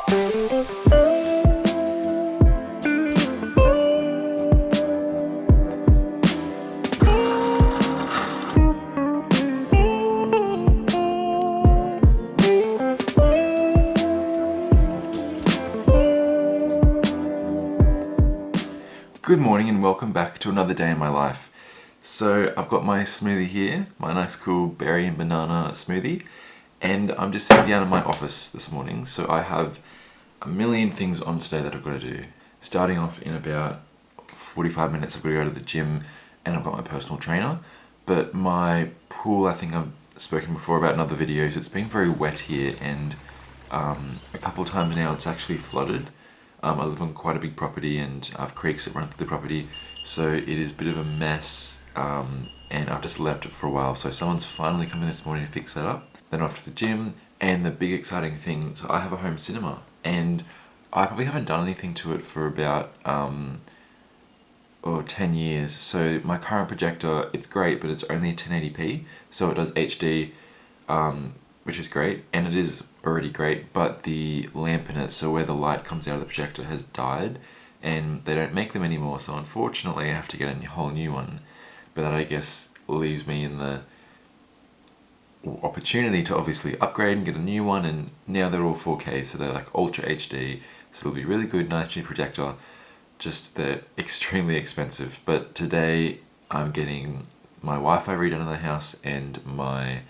Good morning and welcome back to another day in my life. So I've got my smoothie here, my nice cool berry and banana smoothie, and I'm just sitting down in my office this morning. So I have a million things on today that I've got to do. Starting off in about 45 minutes I've got to go to the gym and I've got my personal trainer. But my pool, I think I've spoken before about in other videos, it's been very wet here and a couple of times now it's actually flooded. I live on quite a big property and I have creeks that run through the property, so it is a bit of a mess, and I've just left it for a while. So someone's finally come in this morning to fix that up. Then off to the gym, and the big exciting thing, so I have a home cinema and I probably haven't done anything to it for about 10 years. So my current projector, it's great, but it's only 1080p, so it does HD, which is great, and it is already great, but the lamp in it, so where the light comes out of the projector, has died and they don't make them anymore, so unfortunately I have to get a whole new one. But that, I guess, leaves me in the opportunity to obviously upgrade and get a new one, and now they're all 4K, so they're like Ultra HD, so it'll be really good, nice cheap projector, just they're extremely expensive. But today I'm getting my Wi-Fi redone in the house and my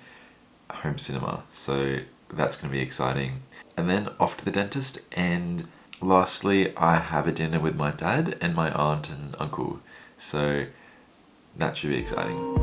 home cinema, so that's going to be exciting. And then off to the dentist, and lastly I have a dinner with my dad and my aunt and uncle, so that should be exciting.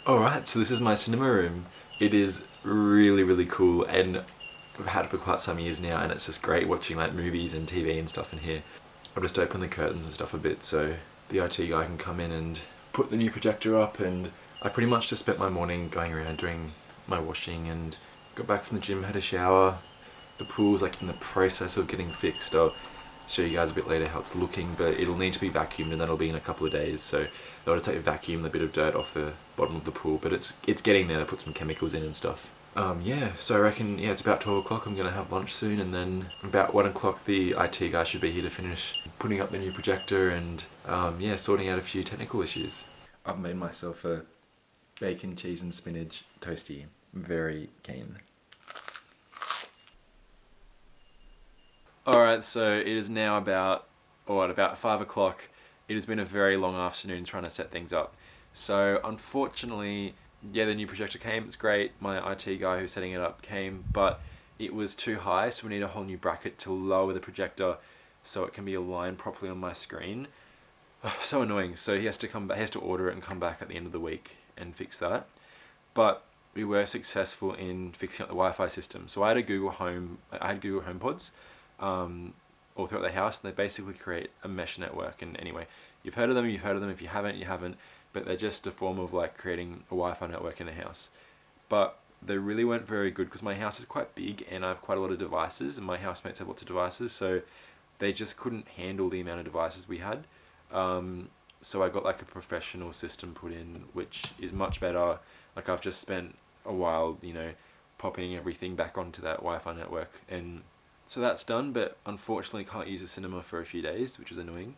Alright, so this is my cinema room. It is really cool, and I've had it for quite some years now, and it's just great watching like movies and TV and stuff in here. I've just opened the curtains and stuff a bit so the IT guy can come in and put the new projector up, and I pretty much just spent my morning going around doing my washing and got back from the gym, had a shower. The pool's like in the process of getting fixed. I'll show you guys a bit later how it's looking, but it'll need to be vacuumed and that'll be in a couple of days, so they'll just take a vacuum the bit of dirt off the bottom of the pool, but it's getting there. They put some chemicals in and stuff. Yeah, so I reckon, yeah, it's about 12 o'clock, I'm gonna have lunch soon, and then about 1 o'clock the IT guy should be here to finish putting up the new projector and yeah, sorting out a few technical issues. I've made myself a bacon, cheese and spinach toastie. Very keen. Alright, so it is now about 5 o'clock. It has been a very long afternoon trying to set things up. So unfortunately, yeah, the new projector came, it's great. My IT guy who's setting it up came, but it was too high, so we need a whole new bracket to lower the projector so it can be aligned properly on my screen. So annoying. So he has to come back, he has to order it and come back at the end of the week and fix that. But we were successful in fixing up the Wi-Fi system. So I had Google HomePods all throughout the house, and they basically create a mesh network. And anyway, you've heard of them. If you haven't, you haven't. But they're just a form of like creating a Wi-Fi network in a house. But they really weren't very good because my house is quite big and I have quite a lot of devices, and my housemates have lots of devices, so they just couldn't handle the amount of devices we had. So I got like a professional system put in, which is much better. Like I've just spent a while, you know, popping everything back onto that Wi-Fi network, and so that's done, but unfortunately can't use a cinema for a few days, which is annoying.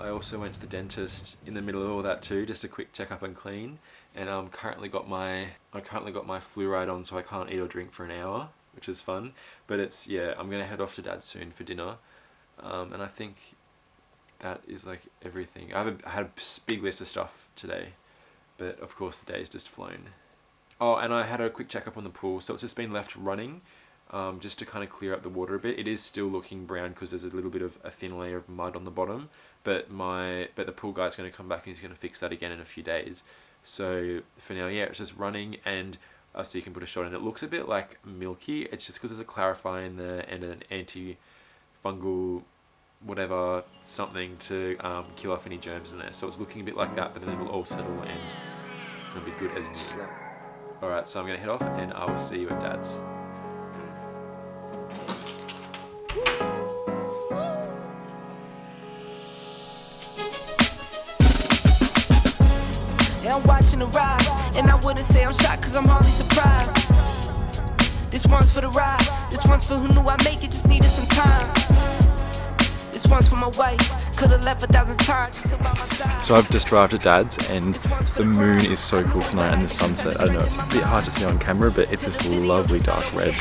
I also went to the dentist in the middle of all that too, just a quick checkup and clean, and I currently got my fluoride on, so I can't eat or drink for an hour, which is fun. But I'm gonna head off to Dad's soon for dinner, and I think that is like everything. I had a big list of stuff today, but of course the day's just flown. Oh, and I had a quick checkup on the pool, so it's just been left running. Just to kind of clear up the water a bit. It is still looking brown because there's a little bit of a thin layer of mud on the bottom, but the pool guy's going to come back and he's going to fix that again in a few days. So for now, yeah, it's just running, and so you can put a shot in. It looks a bit like milky. It's just because there's a clarifier in there and an anti-fungal whatever something to kill off any germs in there. So it's looking a bit like that, but then it'll all settle and it'll be good as new. Alright, so I'm going to head off and I will see you at Dad's. I'm watching the rise, and I wouldn't say I'm shocked cause I'm hardly surprised. This one's for the ride, this one's for who knew I'd make it, just needed some time. This one's for my wife, could've left 1,000 times just about my side. So I've just arrived at Dad's, and the moon is so cool tonight, and the sunset, I don't know, it's a bit hard to see on camera, but it's this lovely dark red.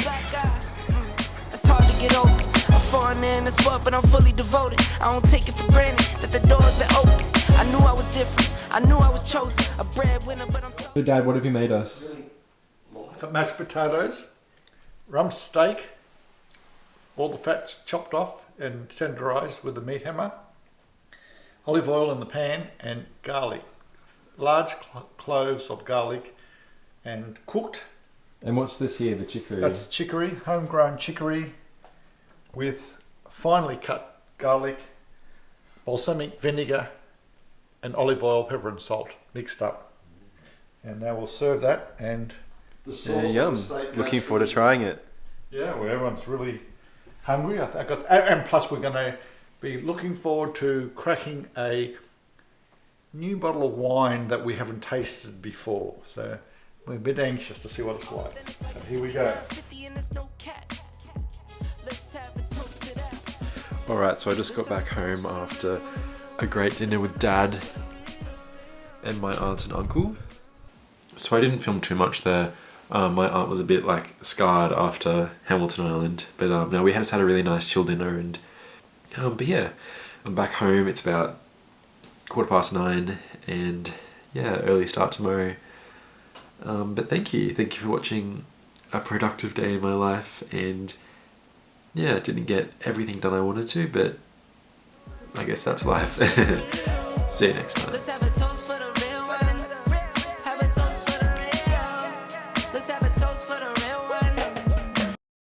It's hard to get over. I'm foreign in the sport, but I'm fully devoted. I don't take it for granted that the door's been open. I knew I was different, I knew I was chosen, a breadwinner, but I'm so... So Dad, what have you made us? Got mashed potatoes, rump steak, all the fats chopped off and tenderised with the meat hammer, olive oil in the pan, and garlic. Large cloves of garlic and cooked. And what's this here, the chicory? That's chicory, homegrown chicory with finely cut garlic, balsamic vinegar, and olive oil, pepper and salt mixed up. And now we'll serve that, and the sauce. Yum. Looking forward to trying it. Yeah, well, everyone's really hungry. And plus we're going to be looking forward to cracking a new bottle of wine that we haven't tasted before. So we're a bit anxious to see what it's like. So here we go. Alright, so I just got back home after a great dinner with Dad and my aunt and uncle. So I didn't film too much there. My aunt was a bit like scarred after Hamilton Island, but no, we just had a really nice chill dinner, and but yeah, I'm back home. It's about 9:15, and yeah, early start tomorrow. But thank you for watching a productive day in my life, and yeah, didn't get everything done I wanted to, but I guess that's life. See you next time.